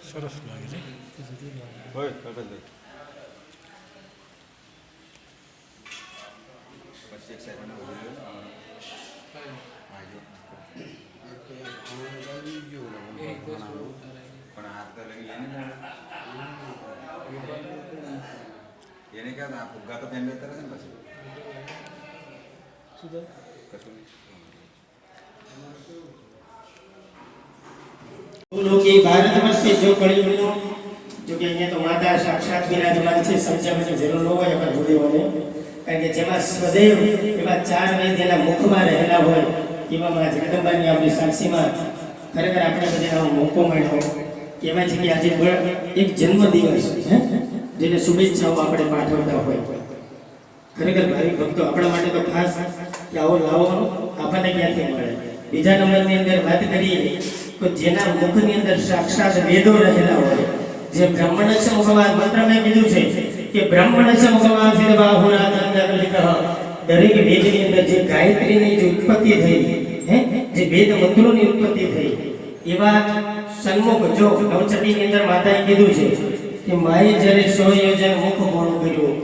સરસ લાગે છે. હોય કલ્પેશભાઈ પછી એક સાઈડ ના ઉભી પણ હાથ તો લગી એને ક્યાં આ ફુગ્ગા તો પેન બેતર છે ને પછી શું કશું लोग भारतवर्ष से जो कड़ी जो कि અહીંયા તો માતા સાક્ષાત વિરાજમાન છે સમજાવવાની જરૂર ન હોય આપણા ગુરુઓને કારણ કે જેમાં સ્વદેવ એવા ચાર વેદના મુખમાં રહેલા હોય એવા માં જગદંબાની આપણી સાક્ષીમાં ખરેખર આપણે બધાનો મોકો મળ્યો કહેવાય છે કે આજે એક જન્મદિવસ જેને શુભેચ્છાઓ આપણે પાઠવતા હોય ખરેખર ભાવિ ભક્તો આપણા માટે તો ખાસ કે આવો લાવો આપણને ક્યાંથી મળે બીજા નંબરની અંદર વાત કરીએ તો જેના મુખની અંદર સાક્ષાત વેદો રહેલા હોય જે બ્રાહ્મણ છે મુખમાં મંત્ર મેં કીધું છે કે બ્રાહ્મણ છે મુખમાં સિદ્ધબાહુરા દંડલિકઃ દરેક વેદની અંદર જે ગાયત્રીની જે ઉત્પત્તિ થઈ જે વેદ મંત્રોની ઉત્પત્તિ થઈ એવા સન્મુખ જો નવચંડીની અંદર માતાએ કીધું છે કે માએ જ્યારે 100 યોજન મુખ મોડું કર્યું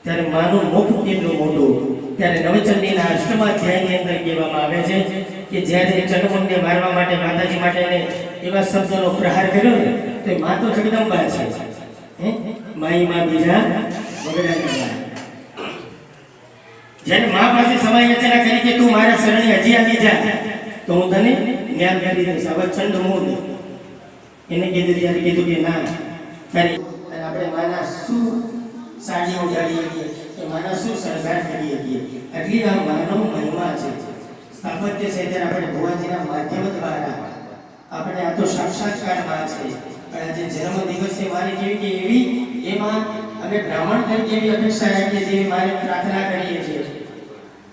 ત્યારે માનું મુખ કેટલું મોટું ત્યારે નવચંડીના અષ્ટમાધ્યાયની અંદર કહેવામાં આવે છે કે જ્યારે ચંડમુંડને મારવા માટે માતાજી માટે એવા શબ્દોનો પ્રહાર કર્યો ને તો મા તો જગદંબા છે માઈ માં બીજા વગડાના જ્યારે મા પાસે સમય રચના કરી કે તું મારા શરણે હજી આવી જા તો હું તને જ્ઞાન કરી દઈશ હવે ચંડમુંડ એને કીધું કે ના તારી આપણે માના શું સાડીઓ ઉડાડીએ કે માના શું શણગાર કરીએ એટલી આ માનો મહિમા છે સ્થાપત્ય છે ત્યારે આપણે ભુવાજીના માધ્યમ દ્વારા આપણે આ તો સાક્ષાત્કાર માં છે પણ આજે જન્મ દિવસે મારે કેવી કે એવી એમાં અમે બ્રાહ્મણ તરીકે એવી અપેક્ષા રાખીએ છીએ મારે પ્રાર્થના કરીએ છીએ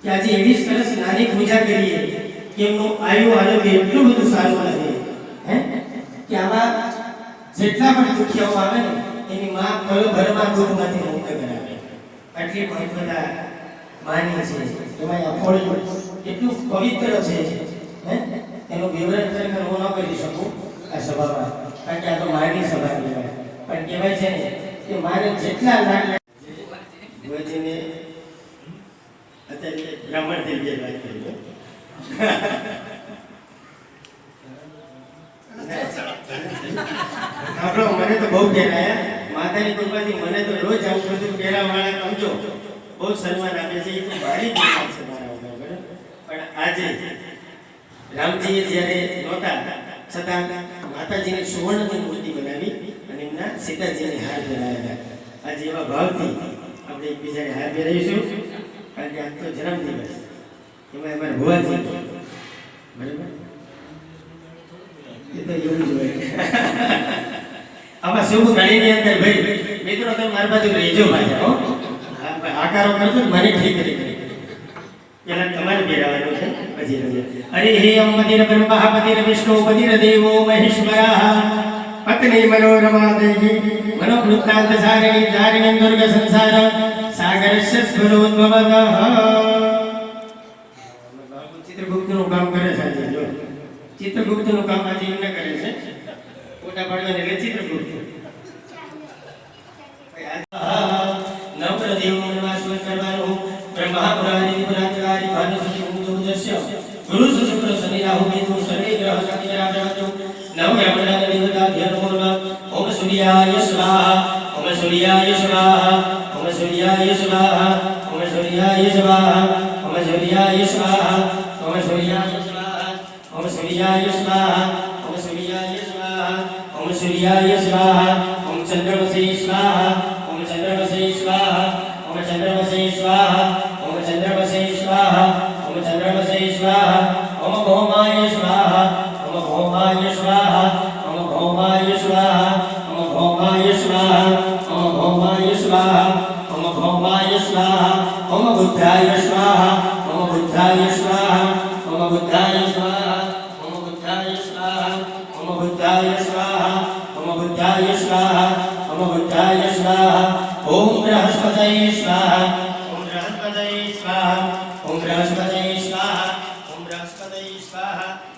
કે આજે એવી સરસ નાની પૂજા કરીએ કે એમનું આયુ આરોગ્ય એટલું બધું સારું રહે કે આવા જેટલા પણ દુખિયાઓ આવે ને એની માં ભરમાં દુઃખમાંથી મુક્ત કરાવે આટલી મહત્વતા માની છે એમાં અફોડી એટલું પવિત્ર છે એનું વિવરણ ખરેખર હું ન કરી શકું આ સભામાં કારણ કે આ તો માની સભા કહેવાય પણ કહેવાય છે ને કે મારે જેટલા લાખ ભુવાજીને અત્યારે બ્રાહ્મણ તરીકે વાત કરી આપણો મને તો બહુ કહેવાયા માતાની કૃપાથી મને તો રોજ આવું બધું કહેવાવાળા સમજો બહુ સન્માન આપે છે એ તો ભારી કૃપા છે મારા ઉપર પણ આજે રામજીએ જ્યારે નહોતા છતાં માતાજીની સુવર્ણની મૂર્તિ બનાવી અને એમના સીતાજીને હાર પહેરાવ્યા આજે એવા ભાવથી આપણે એકબીજાને હાર પહેરાવીશું કારણ કે આજ તો જન્મદિવસ એમાં અમારા ભુવાજી બરાબર એ તો એવું જ હોય આમાં શુભ ઘડીની અંદર ભાઈ મિત્રો તમે મારી બાજુ રહેજો પાછા હો આકારો કરજો મને ઠીક કરી પેલા તમારે બેરાવાનું છે પછી હરે હે અંબધિર બ્રહ્મા પતિર વિષ્ણુ પતિર દેવો મહેશ્વરઃ પત્ની મનોરમા દેવી મનોવૃત્તાંત સારિણી ધારિણી દુર્ગ સંસાર સાગરસ્ય સ્વરોદ્ભવતઃ ચિત્રગુપ્તનું કામ કરે છે જો ચિત્રગુપ્તનું કામ આજે એમને કરે છે ફોટા પાડવાને એટલે ચિત્રગુપ્ત નવપ્રદેવો નમાસ્મત કરવાનું બ્રહ્મા પુરાણી પુરાણકારી ભાનુસુચિ મુદુદસ્ય ગુરુ શુક્ર શનિ રાહુ કેતુ શનિ ગ્રહ શનિ રાજાજો નવ યમના દેવતા ધ્યાનપૂર્વક ઓમ સૂર્યાય સ્વાહા ઓમ સૂર્યાય સ્વાહા ઓમ સૂર્યાય સ્વાહા ઓમ સૂર્યાય સ્વાહા ઓમ સૂર્યાય સ્વાહા ઓમ સૂર્યાય સ્વાહા ઓમ સૂર્યાય સ્વાહા ઓમ સૂર્યાય સ્વાહા ઓમ સૂર્યાય સ્વાહા ઓમ ચંદ્રમસે સ્વાહા ઓમ ચંદ્રમસે સ્વાહા ઓમ ચંદ્રમસે સ્વાહા ઓમ ચંદ્રમસે સ્વાહા ઓમ ચંદ્રમસે સ્વાહા ઓમ ભૌમાય સ્વાહા ઓમ ભૌમાય સ્વાહા ઓમ ભૌમાય સ્વાહા ઓમ ભૌમાય સ્વાહા ઓમ ભૌમાય સ્વાહા ઓમ ભૌમાય સ્વાહા ઓમ બુદ્ધાય સ્વાહા ઓમ બુદ્ધાય સ્વાહા ઓમ બુદ્ધાય સ્વાહા ઓમ બુદ્ધાય સ્વાહા ઓમ બુદ્ધાય સ્વાહા ઓમ બુદ્ધાય સ્વાહા ઓમ બુદ્ધાય સ્વાહા ઓમ બૃહસ્પતये સ્વાહા ઓમ બૃહસ્પતये સ્વાહા ઓમ બૃહસ્પતये સ્વાહા ઓમ બૃહસ્પતये સ્વાહા